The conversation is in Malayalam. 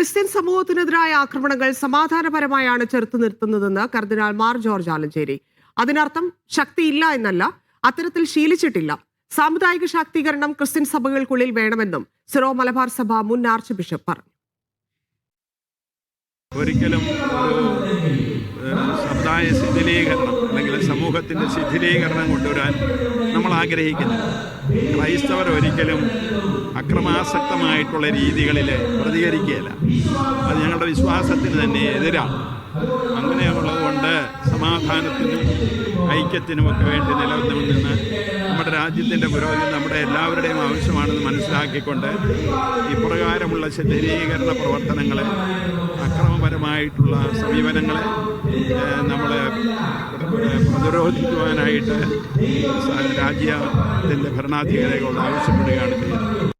ക്രിസ്ത്യൻ സമൂഹത്തിനെതിരായ ആക്രമണങ്ങൾ സമാധാനപരമായാണ് ചെറുത്തു നിർത്തുന്നതെന്ന് കർദിനാൾ മാർ ജോർജ് ആലഞ്ചേരി. അതിനർത്ഥം ശക്തിയില്ല എന്നല്ല, അത്തരത്തിൽ ശീലിച്ചിട്ടില്ല. സാമുദായിക ശാക്തീകരണം ക്രിസ്ത്യൻ സഭകൾക്കുള്ളിൽ വേണമെന്നും സിറോ മലബാർ സഭ മുൻ ആർച്ച് ബിഷപ്പ് പറഞ്ഞു. ഒരിക്കലും ഒരു സമുദായ ശിഥിലീകരണം അല്ലെങ്കിൽ സമൂഹത്തിൻ്റെ ശിഥിലീകരണം കൊണ്ടുവരാൻ നമ്മൾ ആഗ്രഹിക്കുന്നില്ല. ക്രൈസ്തവർ ഒരിക്കലും അക്രമാസക്തമായിട്ടുള്ള രീതികളിൽ പ്രതികരിക്കുകയില്ല. അത് ഞങ്ങളുടെ വിശ്വാസത്തിന് തന്നെ എതിരാണ്. അങ്ങനെയുള്ളതുകൊണ്ട് സമാധാനത്തിനും ഐക്യത്തിനുമൊക്കെ വേണ്ടി നിലനിന്ന് നമ്മുടെ രാജ്യത്തിൻ്റെ പുരോഗതി നമ്മുടെ എല്ലാവരുടെയും ആവശ്യമാണെന്ന് മനസ്സിലാക്കിക്കൊണ്ട് ഇപ്രകാരമുള്ള ശിഥിലീകരണ പ്രവർത്തനങ്ങളെ, അക്രമപരമായിട്ടുള്ള സമീപനങ്ങളെ നമ്മൾ പ്രതിരോധിക്കുവാനായിട്ട് രാജ്യത്തിൻ്റെ ഭരണാധികാരികളോട് ആവശ്യപ്പെടുകയാണ് ചെയ്യുന്നത്.